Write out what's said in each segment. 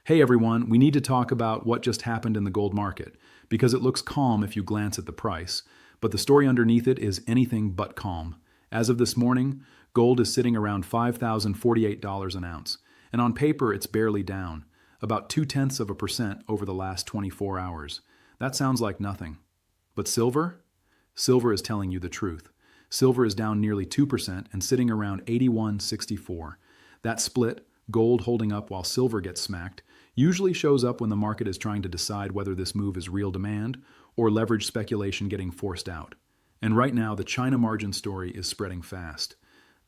Hey everyone, we need to talk about what just happened in the gold market, because it looks calm if you glance at the price, but the story underneath it is anything but calm. As of this morning, gold is sitting around $5,048 an ounce, and on paper it's barely down, about 0.2% over the last 24 hours. That sounds like nothing. But silver? Silver is telling you the truth. Silver is down nearly 2% and sitting around 81.64. That split, gold holding up while silver gets smacked, usually shows up when the market is trying to decide whether this move is real demand or leverage speculation getting forced out. And right now, the China margin story is spreading fast.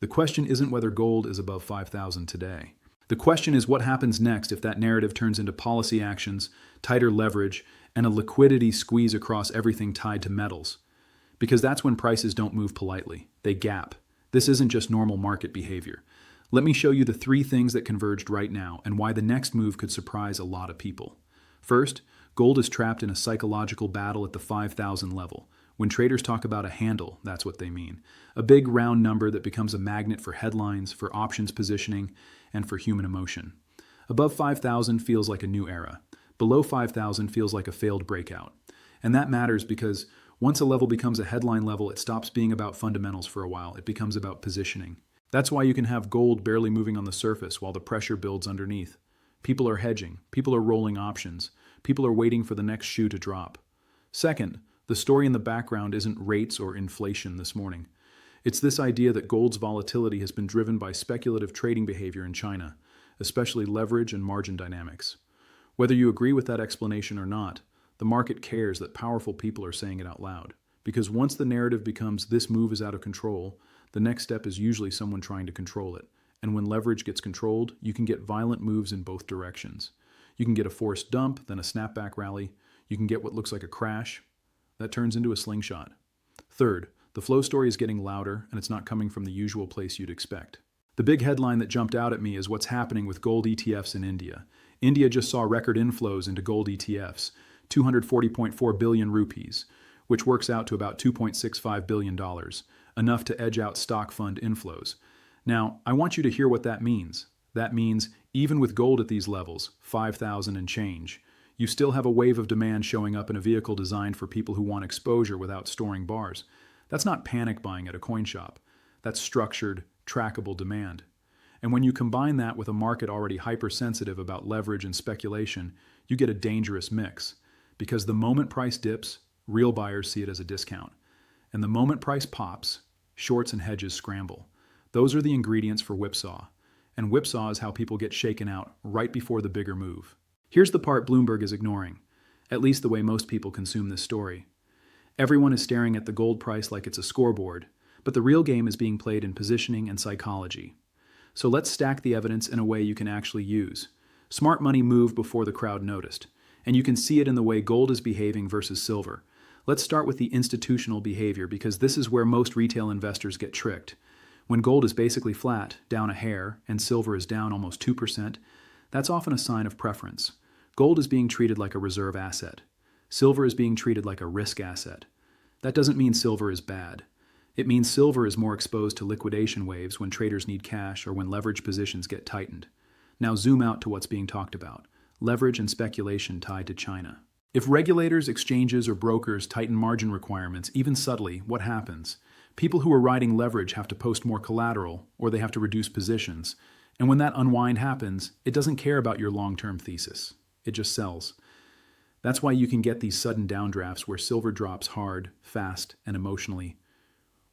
The question isn't whether gold is above 5,000 today. The question is what happens next if that narrative turns into policy actions, tighter leverage, and a liquidity squeeze across everything tied to metals. Because that's when prices don't move politely. They gap. This isn't just normal market behavior. Let me show you the 3 things that converged right now and why the next move could surprise a lot of people. First, gold is trapped in a psychological battle at the 5,000 level. When traders talk about a handle, that's what they mean. A big round number that becomes a magnet for headlines, for options positioning, and for human emotion. Above 5,000 feels like a new era. Below 5,000 feels like a failed breakout. And that matters because once a level becomes a headline level, it stops being about fundamentals for a while. It becomes about positioning. That's why you can have gold barely moving on the surface while the pressure builds underneath. People are hedging. People are rolling options. People are waiting for the next shoe to drop. Second, the story in the background isn't rates or inflation this morning. It's this idea that gold's volatility has been driven by speculative trading behavior in China, especially leverage and margin dynamics. Whether you agree with that explanation or not, the market cares that powerful people are saying it out loud. Because once the narrative becomes this move is out of control, the next step is usually someone trying to control it. And when leverage gets controlled, you can get violent moves in both directions. You can get a forced dump, then a snapback rally. You can get what looks like a crash. That turns into a slingshot. Third, the flow story is getting louder, and it's not coming from the usual place you'd expect. The big headline that jumped out at me is what's happening with gold ETFs in India. India just saw record inflows into gold ETFs, 240.4 billion rupees, which works out to about $2.65 billion, enough to edge out stock fund inflows. Now, I want you to hear what that means. That means even with gold at these levels, 5,000 and change, you still have a wave of demand showing up in a vehicle designed for people who want exposure without storing bars. That's not panic buying at a coin shop. That's structured, trackable demand. And when you combine that with a market already hypersensitive about leverage and speculation, you get a dangerous mix. Because the moment price dips, real buyers see it as a discount. And the moment price pops, shorts and hedges scramble. Those are the ingredients for whipsaw. And whipsaw is how people get shaken out right before the bigger move. Here's the part Bloomberg is ignoring, at least the way most people consume this story. Everyone is staring at the gold price like it's a scoreboard, but the real game is being played in positioning and psychology. So let's stack the evidence in a way you can actually use. Smart money moved before the crowd noticed, and you can see it in the way gold is behaving versus silver. Let's start with the institutional behavior because this is where most retail investors get tricked. When gold is basically flat, down a hair, and silver is down almost 2%, that's often a sign of preference. Gold is being treated like a reserve asset. Silver is being treated like a risk asset. That doesn't mean silver is bad. It means silver is more exposed to liquidation waves when traders need cash or when leverage positions get tightened. Now zoom out to what's being talked about. Leverage and speculation tied to China. If regulators, exchanges, or brokers tighten margin requirements, even subtly, what happens? People who are riding leverage have to post more collateral, or they have to reduce positions. And when that unwind happens, it doesn't care about your long-term thesis. It just sells. That's why you can get these sudden downdrafts where silver drops hard, fast, and emotionally,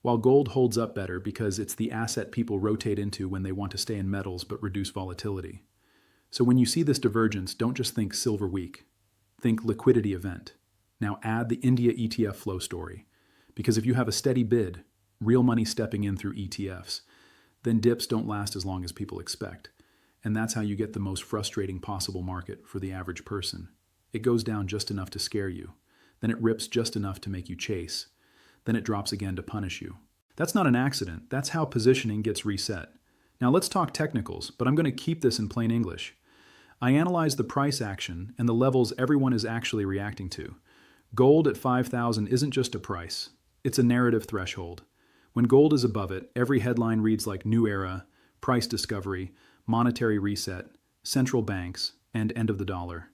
while gold holds up better because it's the asset people rotate into when they want to stay in metals but reduce volatility. So when you see this divergence, don't just think silver weak. Think liquidity event. Now add the India ETF flow story. Because if you have a steady bid, real money stepping in through ETFs, then dips don't last as long as people expect. And that's how you get the most frustrating possible market for the average person. It goes down just enough to scare you. Then it rips just enough to make you chase. Then it drops again to punish you. That's not an accident. That's how positioning gets reset. Now let's talk technicals, but I'm going to keep this in plain English. I analyze the price action and the levels everyone is actually reacting to. Gold at 5,000 isn't just a price. It's a narrative threshold. When gold is above it, every headline reads like new era, price discovery, monetary reset, central banks, and end of the dollar.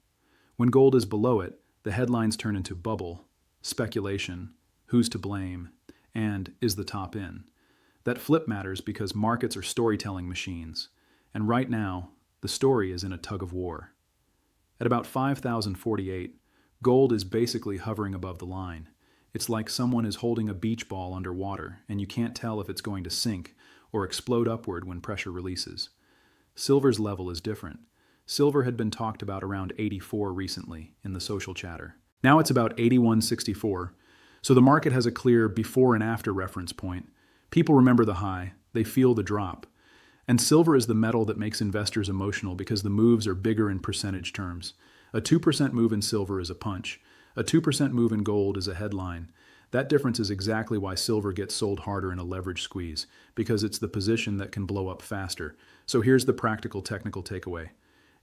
When gold is below it, the headlines turn into bubble, speculation, who's to blame, and is the top in. That flip matters because markets are storytelling machines, and right now, the story is in a tug of war. At about 5,048, gold is basically hovering above the line. It's like someone is holding a beach ball underwater, and you can't tell if it's going to sink or explode upward when pressure releases. Silver's level is different. Silver had been talked about around 84 recently in the social chatter. Now it's about 81.64, so the market has a clear before and after reference point. People remember the high, they feel the drop. And silver is the metal that makes investors emotional because the moves are bigger in percentage terms. A 2% move in silver is a punch. A 2% move in gold is a headline. That difference is exactly why silver gets sold harder in a leverage squeeze, because it's the position that can blow up faster. So here's the practical technical takeaway.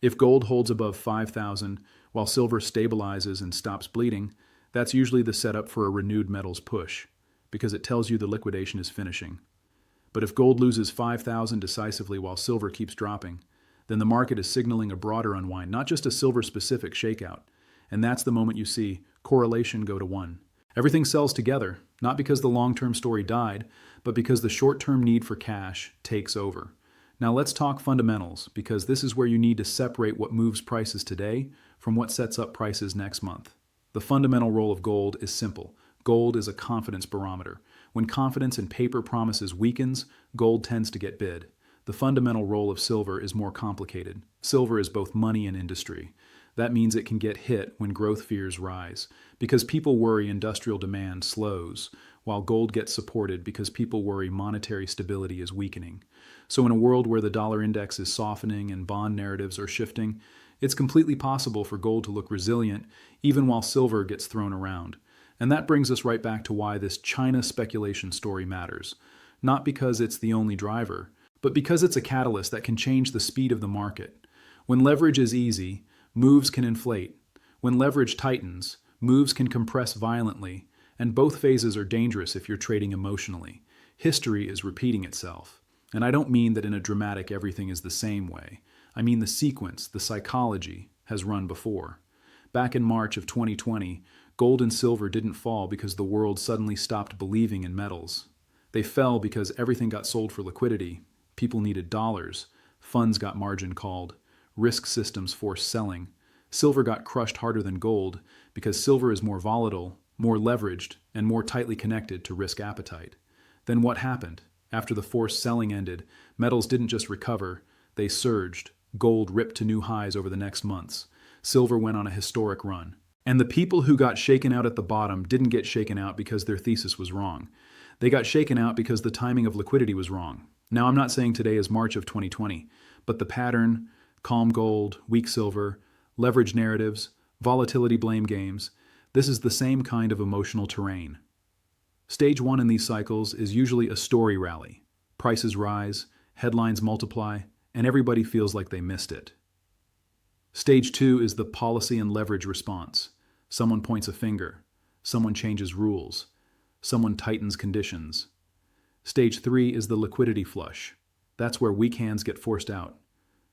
If gold holds above 5,000 while silver stabilizes and stops bleeding, that's usually the setup for a renewed metals push, because it tells you the liquidation is finishing. But if gold loses 5,000 decisively while silver keeps dropping, then the market is signaling a broader unwind, not just a silver-specific shakeout. And that's the moment you see correlation go to 1. Everything sells together, not because the long-term story died, but because the short-term need for cash takes over. Now let's talk fundamentals, because this is where you need to separate what moves prices today from what sets up prices next month. The fundamental role of gold is simple. Gold is a confidence barometer. When confidence in paper promises weakens, gold tends to get bid. The fundamental role of silver is more complicated. Silver is both money and industry. That means it can get hit when growth fears rise, because people worry industrial demand slows, while gold gets supported because people worry monetary stability is weakening. So in a world where the dollar index is softening and bond narratives are shifting, it's completely possible for gold to look resilient even while silver gets thrown around. And that brings us right back to why this China speculation story matters. Not because it's the only driver, but because it's a catalyst that can change the speed of the market. When leverage is easy, moves can inflate. When leverage tightens, moves can compress violently, and both phases are dangerous if you're trading emotionally. History is repeating itself. And I don't mean that in a dramatic everything is the same way. I mean the sequence, the psychology, has run before. Back in March of 2020, gold and silver didn't fall because the world suddenly stopped believing in metals. They fell because everything got sold for liquidity. People needed dollars. Funds got margin called. Risk systems forced selling. Silver got crushed harder than gold because silver is more volatile, more leveraged, and more tightly connected to risk appetite. Then what happened? After the forced selling ended, metals didn't just recover, they surged. Gold ripped to new highs over the next months. Silver went on a historic run. And the people who got shaken out at the bottom didn't get shaken out because their thesis was wrong. They got shaken out because the timing of liquidity was wrong. Now, I'm not saying today is March of 2020, but the pattern, calm gold, weak silver, leverage narratives, volatility blame games, this is the same kind of emotional terrain. Stage 1 in these cycles is usually a story rally. Prices rise, headlines multiply, and everybody feels like they missed it. Stage 2 is the policy and leverage response. Someone points a finger. Someone changes rules. Someone tightens conditions. Stage 3 is the liquidity flush. That's where weak hands get forced out.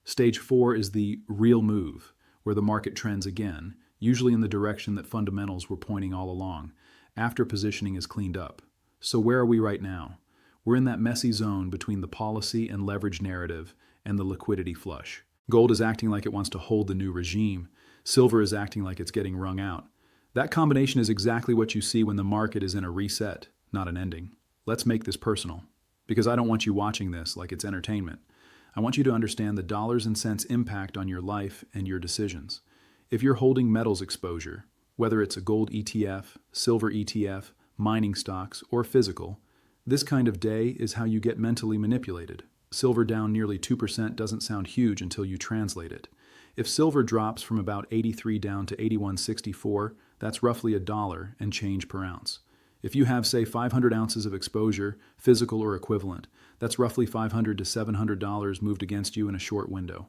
Stage 4 is the real move, where the market trends again, usually in the direction that fundamentals were pointing all along, after positioning is cleaned up. So where are we right now? We're in that messy zone between the policy and leverage narrative and the liquidity flush. Gold is acting like it wants to hold the new regime. Silver is acting like it's getting wrung out. That combination is exactly what you see when the market is in a reset, not an ending. Let's make this personal, because I don't want you watching this like it's entertainment. I want you to understand the dollars and cents impact on your life and your decisions. If you're holding metals exposure, whether it's a gold ETF, silver ETF, mining stocks, or physical, this kind of day is how you get mentally manipulated. Silver down nearly 2% doesn't sound huge until you translate it. If silver drops from about 83 down to 81.64, that's roughly $1 and change per ounce. If you have, say, 500 ounces of exposure, physical or equivalent, that's roughly $500 to $700 moved against you in a short window.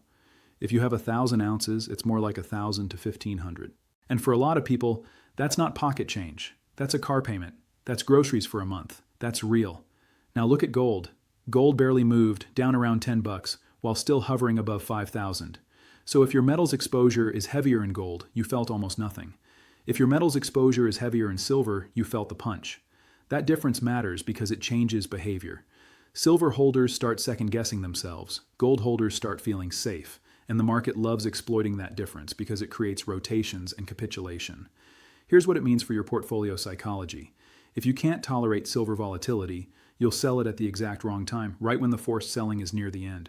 If you have 1,000 ounces, it's more like 1,000 to 1,500. And for a lot of people, that's not pocket change. That's a car payment. That's groceries for a month. That's real. Now look at gold. Gold barely moved, down around $10, while still hovering above 5,000. So if your metals exposure is heavier in gold, you felt almost nothing. If your metals exposure is heavier in silver, you felt the punch. That difference matters because it changes behavior. Silver holders start second-guessing themselves, gold holders start feeling safe, and the market loves exploiting that difference because it creates rotations and capitulation. Here's what it means for your portfolio psychology. If you can't tolerate silver volatility, you'll sell it at the exact wrong time, right when the forced selling is near the end.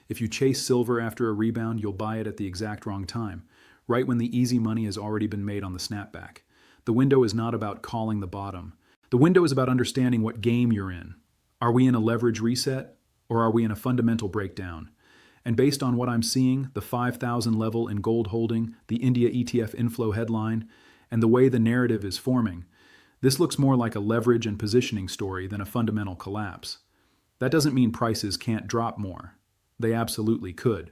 If you chase silver after a rebound, you'll buy it at the exact wrong time, right when the easy money has already been made on the snapback. The window is not about calling the bottom. The window is about understanding what game you're in. Are we in a leverage reset, or are we in a fundamental breakdown? And based on what I'm seeing, the 5,000 level in gold holding, the India ETF inflow headline, and the way the narrative is forming, this looks more like a leverage and positioning story than a fundamental collapse. That doesn't mean prices can't drop more. They absolutely could.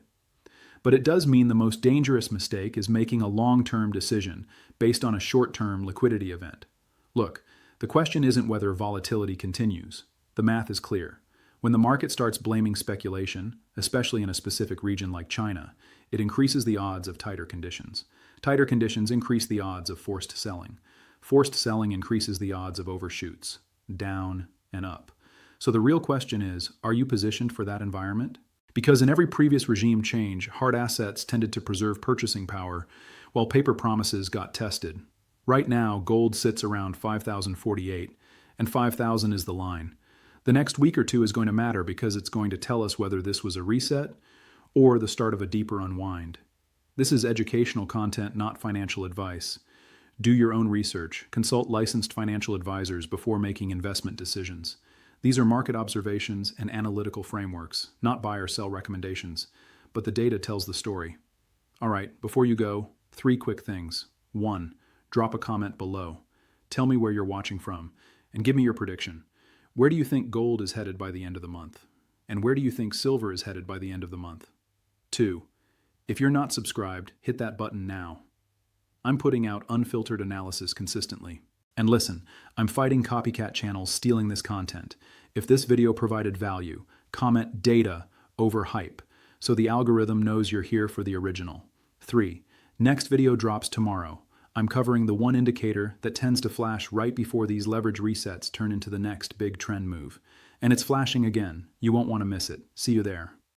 But it does mean the most dangerous mistake is making a long-term decision based on a short-term liquidity event. Look, the question isn't whether volatility continues. The math is clear. When the market starts blaming speculation, especially in a specific region like China, it increases the odds of tighter conditions. Tighter conditions increase the odds of forced selling. Forced selling increases the odds of overshoots, down and up. So the real question is, are you positioned for that environment? Because in every previous regime change, hard assets tended to preserve purchasing power, while paper promises got tested. Right now, gold sits around 5,048, and 5,000 is the line. The next week or two is going to matter because it's going to tell us whether this was a reset or the start of a deeper unwind. This is educational content, not financial advice. Do your own research. Consult licensed financial advisors before making investment decisions. These are market observations and analytical frameworks, not buy or sell recommendations, but the data tells the story. All right, before you go, 3 quick things. 1, drop a comment below. Tell me where you're watching from, and give me your prediction. Where do you think gold is headed by the end of the month? And where do you think silver is headed by the end of the month? 2, if you're not subscribed, hit that button now. I'm putting out unfiltered analysis consistently. And listen, I'm fighting copycat channels stealing this content. If this video provided value, comment data over hype, so the algorithm knows you're here for the original. 3, next video drops tomorrow. I'm covering the one indicator that tends to flash right before these leverage resets turn into the next big trend move. And it's flashing again. You won't want to miss it. See you there.